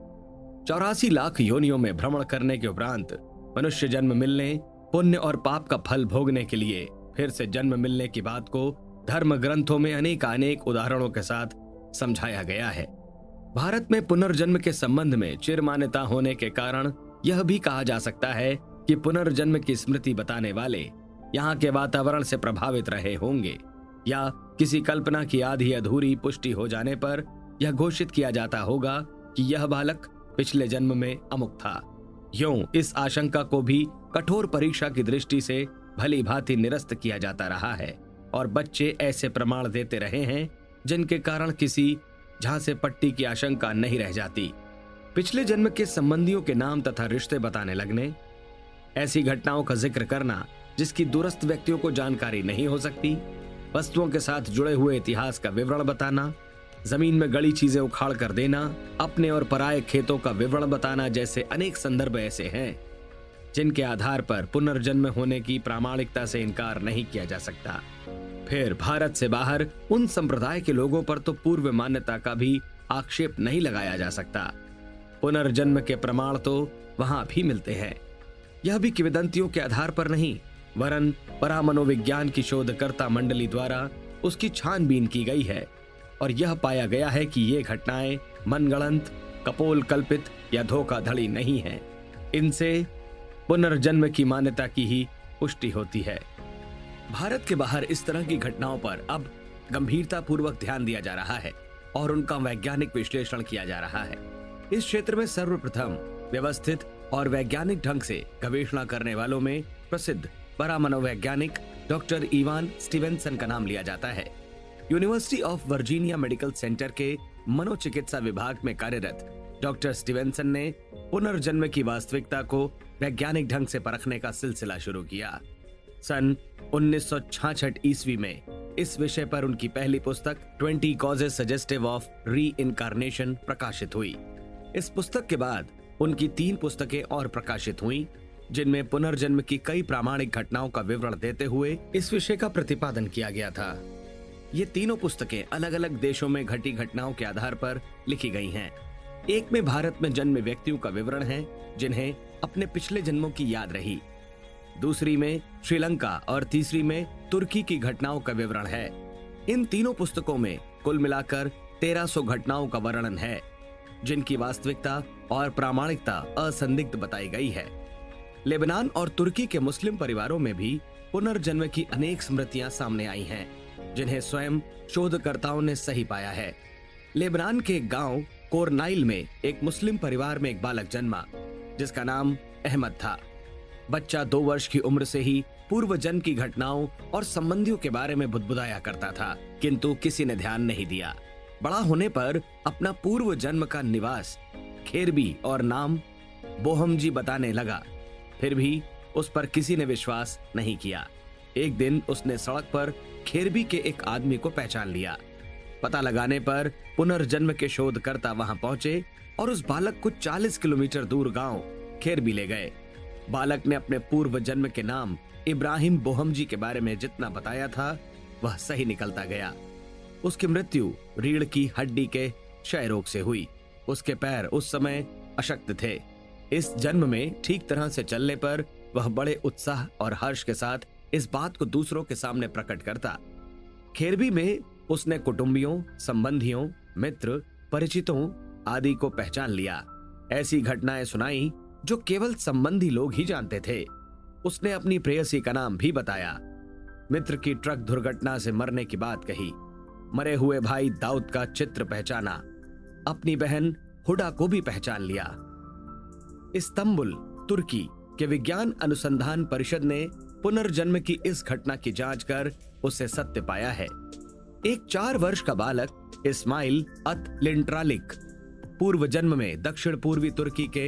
84 लाख योनियों में भ्रमण करने के उपरांत मनुष्य जन्म मिलने, पुण्य और पाप का फल भोगने के लिए फिर से जन्म मिलने की बात को धर्म ग्रंथों में अनेक उदाहरणों के साथ समझाया गया है। भारत में पुनर्जन्म के संबंध में चिर मान्यता होने के कारण यह भी कहा जा सकता है कि पुनर्जन्म की स्मृति बताने वाले यहाँ के वातावरण से प्रभावित रहे होंगे, या किसी कल्पना की आधी अधूरी पुष्टि हो जाने पर यह घोषित किया जाता होगा कि यह बालक पिछले जन्म में अमुक था। यूं इस आशंका को भी कठोर परीक्षा की दृष्टि से भली भांति निरस्त किया जाता रहा है और बच्चे ऐसे प्रमाण देते रहे हैं जिनके कारण किसी झांसे पट्टी की आशंका नहीं रह जाती। पिछले जन्म के संबंधियों के नाम तथा रिश्ते बताने लगने, ऐसी घटनाओं का जिक्र करना जिसकी दूरस्थ व्यक्तियों को जानकारी नहीं हो सकती, वस्तुओं के साथ जुड़े हुए इतिहास का विवरण बताना, जमीन में गड़ी चीजें उखाड़ कर देना, अपने और पराये खेतों का विवरण बताना जैसे अनेक संदर्भ ऐसे हैं जिनके आधार पर पुनर्जन्म होने की प्रामाणिकता से इनकार नहीं किया जा सकता। फिर भारत से बाहर उन संप्रदाय के लोगों पर तो पूर्व मान्यता का भी आक्षेप नहीं लगाया जा सकता। पुनर्जन्म के प्रमाण तो वहां भी मिलते हैं। यह भी किंवदंतियों के आधार पर नहीं, वरन परामनोविज्ञान की शोधकर्ता मंडली द्वारा उसकी छानबीन की गई है और यह पाया गया है कि ये घटनाएं मनगढ़ंत, कपोल कल्पित या धोखाधड़ी नहीं है। इनसे पुनर्जन्म की मान्यता की ही पुष्टि होती है। भारत के बाहर इस तरह की घटनाओं पर अब गंभीरता पूर्वक ध्यान दिया जा रहा है। और उनका वैज्ञानिक विश्लेषण किया जा रहा है। इस क्षेत्र में सर्वप्रथम व्यवस्थित और वैज्ञानिक ढंग से गवेषणा करने वालों में प्रसिद्ध बड़ा मनोवैज्ञानिक डॉक्टर इवान स्टीवेंसन का नाम लिया जाता है। University of Virginia medical centre के मनोचिकित्सा विभाग में कार्यरत डॉक्टर स्टीवेंसन ने पुनर्जन्म की वास्तविकता को वैज्ञानिक ढंग से परखने का सिलसिला शुरू किया। सन 1966 ईस्वी में इस विषय पर उनकी पहली पुस्तक 20 कॉजेस सजेस्टिव ऑफ री-इनकार्नेशन प्रकाशित हुई। इस पुस्तक के बाद उनकी 3 पुस्तकें और प्रकाशित हुईं, जिनमें पुनर्जन्म की कई प्रामाणिक घटनाओं का विवरण देते हुए इस विषय का प्रतिपादन किया गया था। ये तीनों पुस्तकें अलग अलग देशों में घटी घटनाओं के आधार पर लिखी गई हैं। एक में भारत में जन्मे व्यक्तियों का विवरण है जिन्हें अपने पिछले जन्मों की याद रही, दूसरी में श्रीलंका और तीसरी में तुर्की की घटनाओं का विवरण है। इन तीनों पुस्तकों में कुल मिलाकर 1300 घटनाओं का वर्णन है, जिनकी वास्तविकता और प्रामाणिकता असंदिग्ध बताई गई है। लेबनान और तुर्की के मुस्लिम परिवारों में भी पुनर्जन्म की अनेक स्मृतियां सामने आई हैं, जिन्हें स्वयं शोधकर्ताओं ने सही पाया है। लेबनान के गांव कोरनाइल में एक मुस्लिम परिवार में एक बालक जन्मा, जिसका नाम अहमद था। बच्चा 2 वर्ष की उम्र से ही पूर्व जन्म की घटनाओं और संबंधियों के बारे में बुदबुदाया करता था, किंतु किसी ने ध्यान नहीं दिया। बड़ा होने पर अपना पूर्व जन्म का निवास खेरबी और नाम बोहमजी बताने लगा, फिर भी उस पर किसी ने विश्वास नहीं किया। एक दिन उसने सड़क पर खेरबी के एक आदमी को पहचान लिया। पता लगाने पर पुनर्जन्म के शोधकर्ता वहां पहुंचे और उस बालक को 40 किलोमीटर दूर गांव खेरबी ले गए। बालक ने अपने पूर्व जन्म के नाम इब्राहिम बोहमजी के बारे में जितना बताया था वह सही निकलता गया। उसकी मृत्यु रीढ़ की हड्डी के क्षय रोग से हुई। उसके पैर उस समय अशक्त थे। इस जन्म में ठीक तरह से चलने पर वह बड़े उत्साह और हर्ष के साथ इस बात को दूसरों के सामने प्रकट करता। खेरबी में उसने कुटुंबियों, संबंधियों, मित्र, परिचितों आदि को पहचान लिया। ऐसी घटनाएं सुनाई जो केवल संबंधी लोग ही जानते थे। उसने अपनी प्रेयसी का नाम भी बताया। मित्र की ट्रक दुर्घटना से मरने की बात कही। मरे हुए भाई दाऊद का चित्र पहचाना। अपनी बहन हुडा को भी पहचान लिया। इस्तांबुल, तुर्की के विज्ञान अनुसंधान परिषद ने पुनर्जन्म की इस घटना की जांच कर उसे सत्य पाया है। एक 4 वर्ष का बालक इस्माइल अत लिंट्रालिक पूर्व जन्म में दक्षिण पूर्वी तुर्की के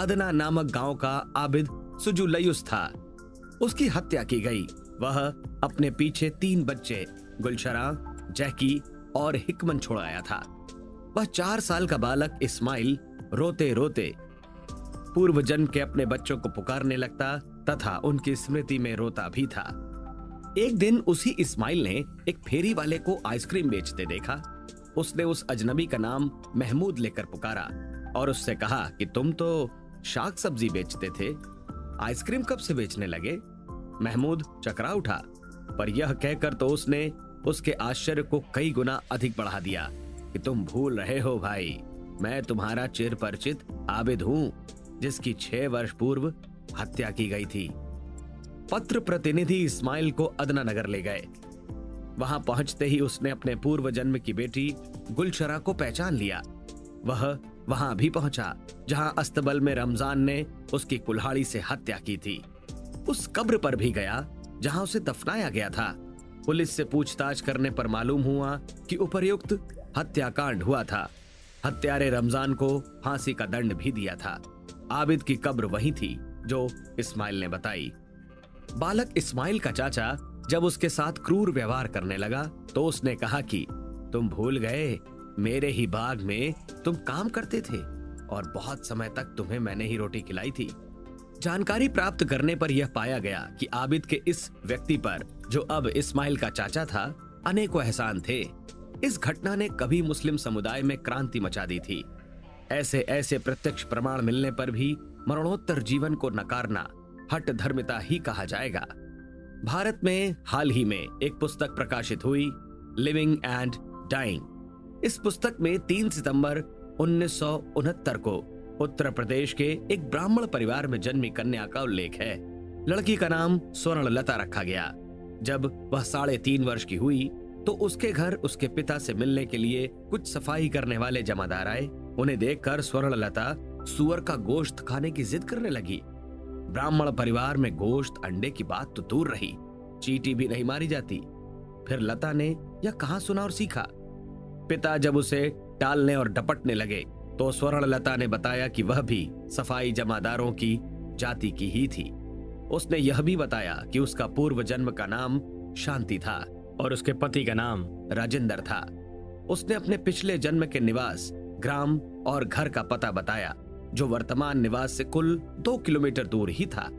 अदना नामक गांव का आबिद सुजुलयुस था। उसकी हत्या की गई। वह अपने पीछे 3 बच्चे गुलशरा, जैकी और हिकमन छोड़ आया था। वह 4 साल का बालक इस्माइल रोते रोते पूर्व जन्म के अपने बच्चों को पुकारने लगता तथा उनकी स्मृति में रोता भी था। एक दिन उसी इस्माइल ने एक फेरी वाले को आइसक्रीम बेचते देखा। उसने उस अजनबी का नाम महमूद लेकर पुकारा और उससे कहा कि तुम तो शाक सब्जी बेचते थे, आइसक्रीम कब से बेचने लगे? महमूद चकरा उठा, पर यह कहकर तो उसने उसके आश्चर्य को कई गुना अधिक बढ़ा दिया कि तुम भूल रहे हो भाई, मैं तुम्हारा चिर परिचित आबिद हूँ, जिसकी 6 वर्ष पूर्व हत्या की गई थी। पत्र प्रतिनिधि इस्माइल को अदना नगर ले गए। वहां पहुंचते ही उसने अपने पूर्व जन्म की बेटी गुलशरा को पहचान लिया। वह वहां भी पहुंचा जहां अस्तबल में रमजान ने उसकी कुल्हाड़ी से हत्या की थी। उस कब्र पर भी गया जहां उसे दफनाया गया था। पुलिस से पूछताछ करने पर मालूम हुआ कि उपर्युक्त हत्याकांड हुआ था। हत्यारे रमजान को फांसी का दंड भी दिया था। आबिद की कब्र वही थी जो इस्माइल ने बताई। बालक इस्माइल का चाचा जब उसके साथ क्रूर व्यवहार करने लगा तो उसने कहा कि तुम भूल गए, मेरे ही बाग में तुम काम करते थे और बहुत समय तक तुम्हें मैंने ही रोटी खिलाई थी। जानकारी प्राप्त करने पर यह पाया गया कि आबिद के इस व्यक्ति पर, जो अब इस्माइल का चाचा था, अनेकों एहसान थे। इस घटना ने कभी मुस्लिम समुदाय में क्रांति मचा दी थी। ऐसे ऐसे प्रत्यक्ष प्रमाण मिलने पर भी मरणोत्तर जीवन को नकारना हठ धर्मिता ही कहा जाएगा। भारत में हाल ही में एक पुस्तक प्रकाशित हुई, लिविंग एंड डाइंग। इस पुस्तक में 3 सितंबर 1969 को उत्तर प्रदेश के एक ब्राह्मण परिवार में जन्मी कन्या का उल्लेख है। लड़की का नाम स्वर्णलता रखा गया। जब वह 3.5 वर्ष की हुई तो उसके घर उसके पिता से मिलने के लिए कुछ सफाई करने वाले जमादार आए। उन्हें देखकर स्वर्णलता सुअर का गोश्त खाने की जिद करने लगी। ब्राह्मण परिवार में गोश्त अंडे की बात तो दूर रही, चींटी भी नहीं मारी जाती। फिर लता ने यह कहां सुना और सीखा। पिता जब उसे टालने और डपटने लगे तो स्वर्णलता ने बताया कि वह भी सफाई जमादारों की जाति की ही थी। उसने यह भी बताया कि उसका पूर्व जन्म का नाम शांति था और उसके पति का नाम राजेंद्र था। उसने अपने पिछले जन्म के निवास, ग्राम और घर का पता बताया, जो वर्तमान निवास से कुल 2 किलोमीटर दूर ही था।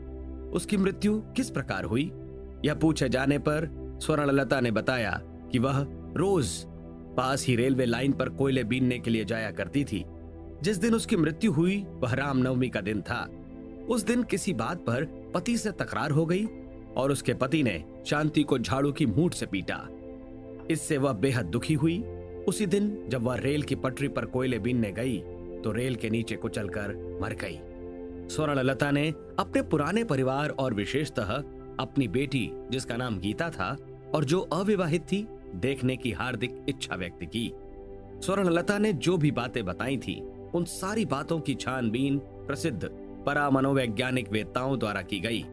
उसकी मृत्यु किस प्रकार हुई, यह पूछे जाने पर स्वर्णलता ने बताया कि वह रोज पास ही रेलवे लाइन पर कोयले बीनने के लिए जाया करती थी। जिस दिन उसकी मृत्यु हुई वह रामनवमी का दिन था। उस दिन किसी बात पर पति से तकरार हो गई और उसके पति ने शांति को झाड़ू की मूठ से पीटा। इससे वह बेहद दुखी हुई। उसी दिन जब वह रेल की पटरी पर कोयले बीनने गई तो रेल के नीचे कुचलकर मर गई। स्वर्णलता ने अपने पुराने परिवार और विशेषतः अपनी बेटी, जिसका नाम गीता था और जो अविवाहित थी, देखने की हार्दिक इच्छा व्यक्त की। स्वर्णलता ने जो भी बातें बताई थी उन सारी बातों की छानबीन प्रसिद्ध परामनोवैज्ञानिक वेत्ताओं द्वारा की गई,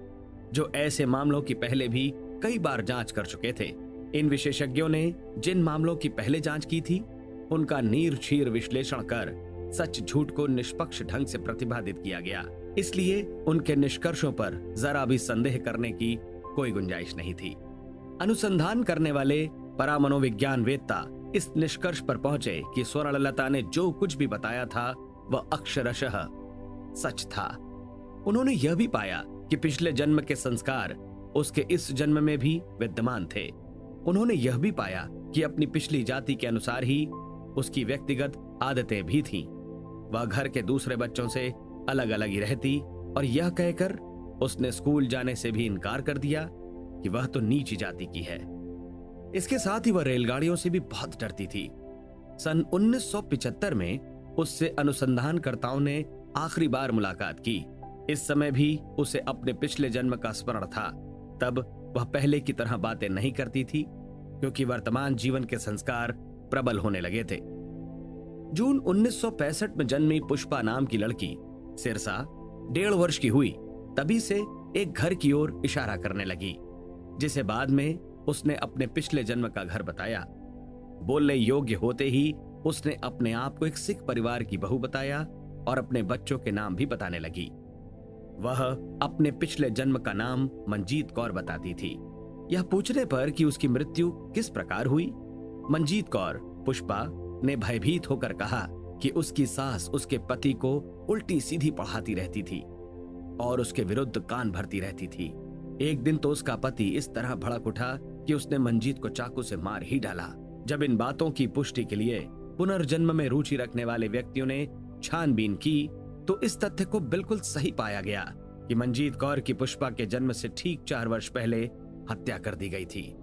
जो ऐसे मामलों की पहले भी कई बार जांच कर चुके थे। इन विशेषज्ञों ने जिन मामलों की पहले जांच की थी उनका नीर-शीर विश्लेषण कर सच झूठ को निष्पक्ष ढंग से प्रतिपादित किया गया। इसलिए उनके निष्कर्षों पर जरा भी संदेह करने की कोई गुंजाइश नहीं थी। अनुसंधान करने वाले परामनोविज्ञान वेत्ता इस निष्कर्ष पर पहुंचे कि स्वर्णलता ने जो कुछ भी बताया था वह अक्षरशः सच था। उन्होंने यह भी पाया कि पिछले जन्म के संस्कार उसके इस जन्म में भी विद्यमान थे। उन्होंने यह भी पाया कि अपनी पिछली जाति के अनुसार ही उसकी व्यक्तिगत आदतें भी थीं। वह घर के दूसरे बच्चों से अलग अलग ही रहती और यह कहकर उसने स्कूल जाने से भी इनकार कर दिया कि वह तो नीची जाति की है। इसके साथ ही वह रेलगाड़ियों से भी बहुत डरती थी। सन 1975 में उससे अनुसंधानकर्ताओं ने आखिरी बार मुलाकात की। इस समय भी उसे अपने पिछले जन्म का स्मरण था। तब वह पहले की तरह बातें नहीं करती थी क्योंकि वर्तमान जीवन के संस्कार प्रबल होने लगे थे। जून 1965 में जन्मी पुष्पा नाम की लड़की सिरसा 1.5 वर्ष की हुई तभी से एक घर की ओर इशारा करने लगी, जिसे बाद में उसने अपने पिछले जन्म का घर बताया। बोलने योग्य होते ही उसने अपने आप को एक सिख परिवार की बहू बताया और अपने बच्चों के नाम भी बताने लगी। वह अपने पिछले जन्म का नाम मंजीत कौर बताती थी। यह पूछने पर कि उसकी मृत्यु किस प्रकार हुई, मंजीत कौर पुष्पा ने भयभीत होकर कहा कि उसकी सास उसके पति को उल्टी सीधी पढ़ाती रहती थी और उसके विरुद्ध कान भरती रहती थी। एक दिन तो उसका पति इस तरह भड़क उठा कि उसने मंजीत को चाकू से मार ही डाला। जब इन बातों की पुष्टि के लिए पुनर्जन्म में रुचि रखने वाले व्यक्तियों ने छानबीन की तो इस तथ्य को बिल्कुल सही पाया गया कि मंजीत कौर की पुष्पा के जन्म से ठीक 4 वर्ष पहले हत्या कर दी गई थी।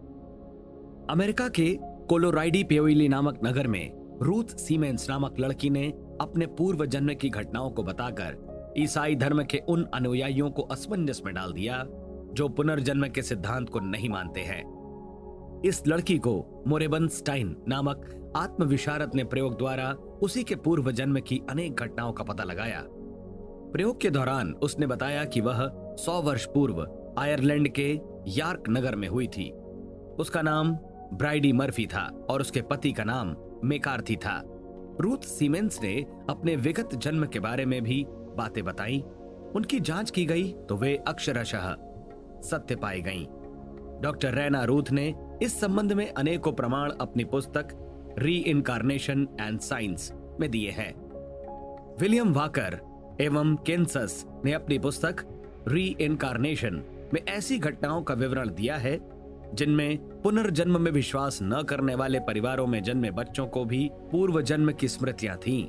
अमेरिका के कोलोराइडी पेयोइली नामक नगर में रूथ सीमेंस नामक लड़की ने अपने पूर्व जन्म की घटनाओं को बताकर ईसाई धर्म के उन अनुयायियों को असमंजस में डाल दिया जो पुनर्जन्म के सिद्धांत को नहीं मानते हैं। इस लड़की को मोरेबन स्टाइन नामक आत्मविशारद ने प्रयोग द्वारा उसी के पूर्व जन्म की अनेक घटनाओं का पता लगाया। प्रयोग के दौरान उसने बताया कि वह 100 वर्ष पूर्व आयरलैंड के यार्क नगर में हुई थी। उसका नाम ब्राइडी मर्फी था और उसके पति का नाम मेकार्थी था। रूथ सीमेंस ने अपने विगत जन्म के बारे में भी बातें बताई। उनकी जांच की गई तो वे अक्षरशः सत्य पाई गईं। डॉक्टर रैना रूथ ने इस संबंध में अनेकों प्रमाण अपनी पुस्तक री-इनकार्नेशन एंड साइंस में दिए हैं। विलियम वाकर एवं केन्सस ने अपनी पुस्तक री-इनकार्नेशन में ऐसी घटनाओं का विवरण दिया है जिनमें पुनर्जन्म में विश्वास न करने वाले परिवारों में जन्मे बच्चों को भी पूर्व जन्म की स्मृतियां थीं।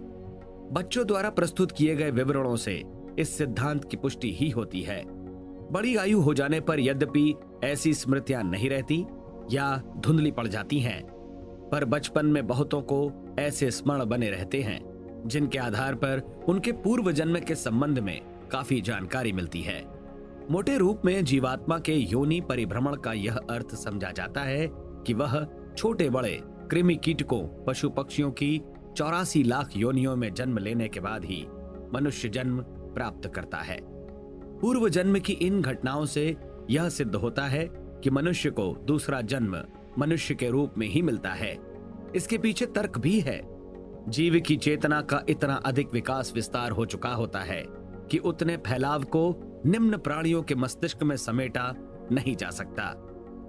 बच्चों द्वारा प्रस्तुत किए गए विवरणों से इस सिद्धांत की पुष्टि ही होती है। बड़ी आयु हो जाने पर यद्यपि ऐसी स्मृतियां नहीं रहती या धुंधली पड़ जाती हैं, पर बचपन में बहुतों को ऐसे स्मरण बने रहते हैं जिनके आधार पर उनके पूर्व जन्म के संबंध में काफी जानकारी मिलती है। मोटे रूप में जीवात्मा के योनि परिभ्रमण का यह अर्थ समझा जाता है कि वह छोटे बड़े कृमि कीटकों पशु पक्षियों की 84 लाख योनियों में जन्म लेने के बाद ही मनुष्य जन्म प्राप्त करता है। पूर्व जन्म की इन घटनाओं से यह सिद्ध होता है कि मनुष्य को दूसरा जन्म मनुष्य के रूप में ही मिलता है। इसके पीछे तर्क भी है। जीव की चेतना का इतना अधिक विकास विस्तार हो चुका होता है कि उतने फैलाव को निम्न प्राणियों के मस्तिष्क में समेटा नहीं जा सकता।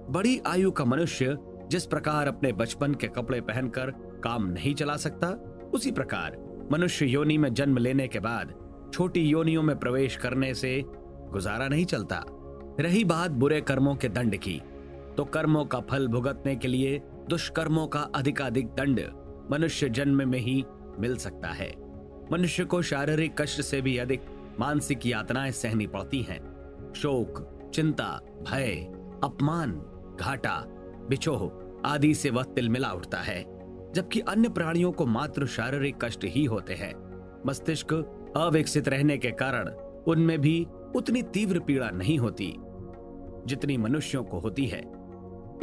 बड़ी आयु का मनुष्य जिस प्रकार अपने बचपन के कपड़े पहनकर काम नहीं चला सकता, उसी प्रकार मनुष्य योनि में जन्म लेने के बाद छोटी योनियों में प्रवेश करने से गुजारा नहीं चलता। रही बात बुरे कर्मों के दंड की, तो कर्मों का फल भुगतने के लिए दुष्कर्मों का अधिकाधिक दंड मनुष्य जन्म में ही मिल सकता है। मनुष्य को शारीरिक कष्ट से भी अधिक मानसिक यातनाएं सहनी पड़ती हैं। शोक, चिंता, भय, अपमान, घाटा, बिछोह आदि से वह तिलमिला उठता है, जबकि अन्य प्राणियों को मात्र शारीरिक कष्ट ही होते हैं। मस्तिष्क अविकसित रहने के कारण उनमें भी उतनी तीव्र पीड़ा नहीं होती जितनी मनुष्यों को होती है।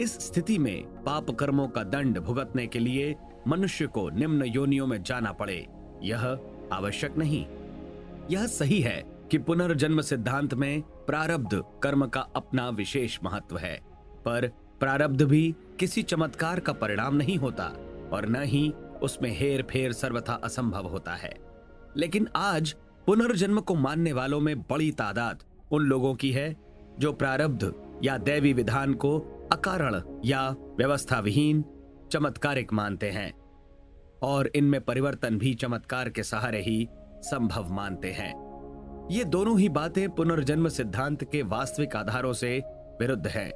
इस स्थिति में पाप कर्मों का दंड भुगतने के लिए मनुष्य को निम्न योनियों में जाना पड़े, यह आवश्यक नहीं। यह सही है कि पुनर्जन्म सिद्धांत में प्रारब्ध कर्म का अपना विशेष महत्व है, पर प्रारब्ध भी किसी चमत्कार का परिणाम नहीं होता और न ही उसमें हेर फेर सर्वथा असंभव होता है। लेकिन आज पुनर्जन्म को मानने वालों में बड़ी तादाद उन लोगों की है जो प्रारब्ध या दैवी विधान को अकारण या व्यवस्था विहीन चमत्कारिक मानते हैं और इनमें परिवर्तन भी चमत्कार के सहारे ही संभव मानते हैं। ये दोनों ही बातें पुनर्जन्म सिद्धांत के वास्तविक आधारों से विरुद्ध हैं।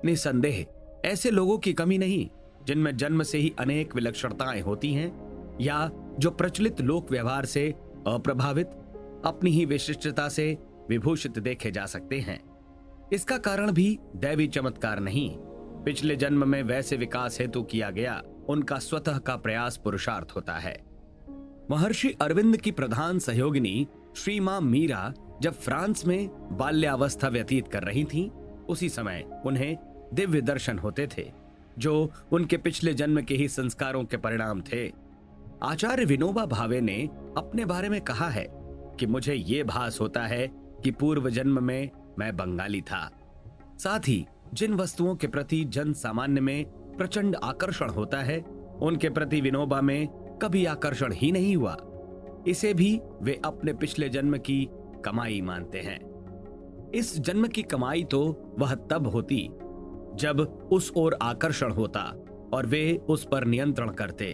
निसंदेह ऐसे लोगों की कमी नहीं जिनमें जन्म से ही अनेक विलक्षणताएं होती हैं या जो प्रचलित लोक व्यवहार से अप्रभावित अपनी ही विशिष्टता से विभूषित देखे जा सकते हैं। इसका कारण भी दैवी चमत्कार नहीं, पिछले जन्म में वैसे विकास हेतु किया गया उनका स्वतः का प्रयास पुरुषार्थ होता है। महर्षि अरविंद की प्रधान सहयोगिनी श्री मां मीरा जब फ्रांस में बाल्यावस्था व्यतीत कर रही थीं, उसी समय उन्हें दिव्य दर्शन होते थे जो उनके पिछले जन्म के ही संस्कारों के परिणाम थे। आचार्य विनोबा भावे ने अपने बारे में कहा है कि मुझे ये भास होता है कि पूर्व जन्म में मैं बंगाली था। साथ ही जिन वस्तुओं के प्रति जन सामान्य में प्रचंड आकर्षण होता है, उनके प्रति विनोबा में कभी आकर्षण ही नहीं हुआ। इसे भी वे अपने पिछले जन्म की कमाई मानते हैं। इस जन्म की कमाई तो वह तब होती जब उस ओर आकर्षण होता और वे उस पर नियंत्रण करते।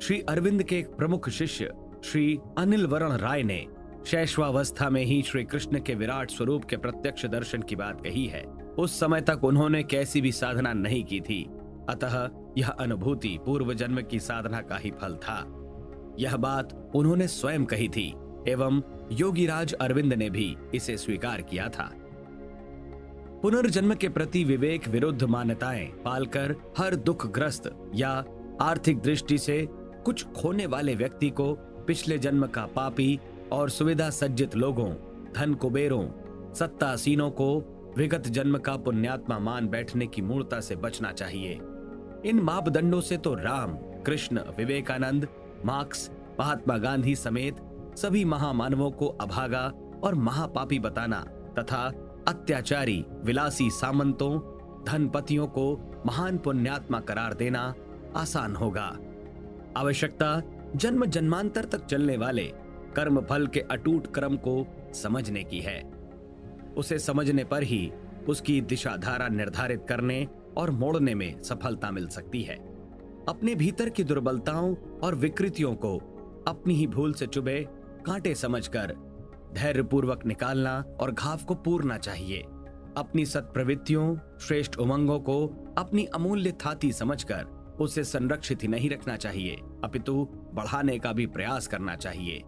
श्री अरविंद के एक प्रमुख शिष्य श्री अनिल वरण राय ने शैशवावस्था में ही श्री कृष्ण के विराट स्वरूप के प्रत्यक्ष दर्शन की बात कही है। उस समय तक उन्होंने कैसी भी साधना नहीं की थी, अतः यह अनुभूति पूर्व जन्म की साधना का ही फल था। यह बात उन्होंने स्वयं कही थी एवं योगीराज अरविंद ने भी इसे स्वीकार किया था। पुनर्जन्म के प्रति विवेक विरुद्ध मान्यताएं पालकर हर दुखग्रस्त या आर्थिक दृष्टि से कुछ खोने वाले व्यक्ति को पिछले जन्म का पापी और सुविधा सज्जित लोगों, धन कुबेरों, सत्तासीनों को विगत जन्म का पुण्यात्मा मान बैठने की मूर्ता से बचना चाहिए। इन मापदंडों से तो राम, कृष्ण, विवेकानंद, मार्क्स, महात्मा गांधी समेत सभी महामानवों को अभागा और महापापी बताना तथा अत्याचारी विलासी सामंतों, धनपतियों को महान पुण्यात्मा करार देना आसान होगा। आवश्यकता जन्म जन्मांतर तक चलने वाले कर्म फल के अटूट क्रम को समझने की है। उसे समझने पर ही उसकी दिशा धारा निर्धारित करने और मोड़ने में सफलता मिल सकती है। अपने भीतर की दुर्बलताओं और विकृतियों को अपनी ही भूल से चुभे कांटे समझकर धैर्यपूर्वक निकालना और घाव को पूरना चाहिए। अपनी सत्प्रवृत्तियों, श्रेष्ठ उमंगों को अपनी अमूल्य थाती समझकर उसे संरक्षित ही नहीं रखना चाहिए, अपितु बढ़ाने का भी प्रयास करना चाहिए।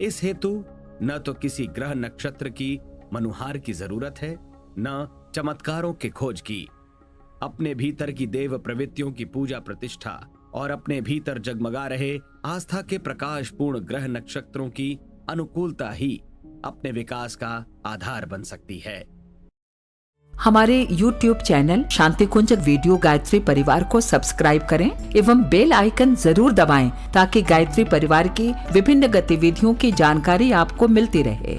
इस हेतु न तो किसी ग्रह नक्षत्र की मनुहार की जरूरत है, न चमत्कारों के खोज की। अपने भीतर की देव प्रवृत्तियों की पूजा प्रतिष्ठा और अपने भीतर जगमगा रहे आस्था के प्रकाशपूर्ण ग्रह नक्षत्रों की अनुकूलता ही अपने विकास का आधार बन सकती है। हमारे YouTube चैनल शांति कुंज वीडियो गायत्री परिवार को सब्सक्राइब करें एवं बेल आइकन जरूर दबाएं ताकि गायत्री परिवार की विभिन्न गतिविधियों की जानकारी आपको मिलती रहे।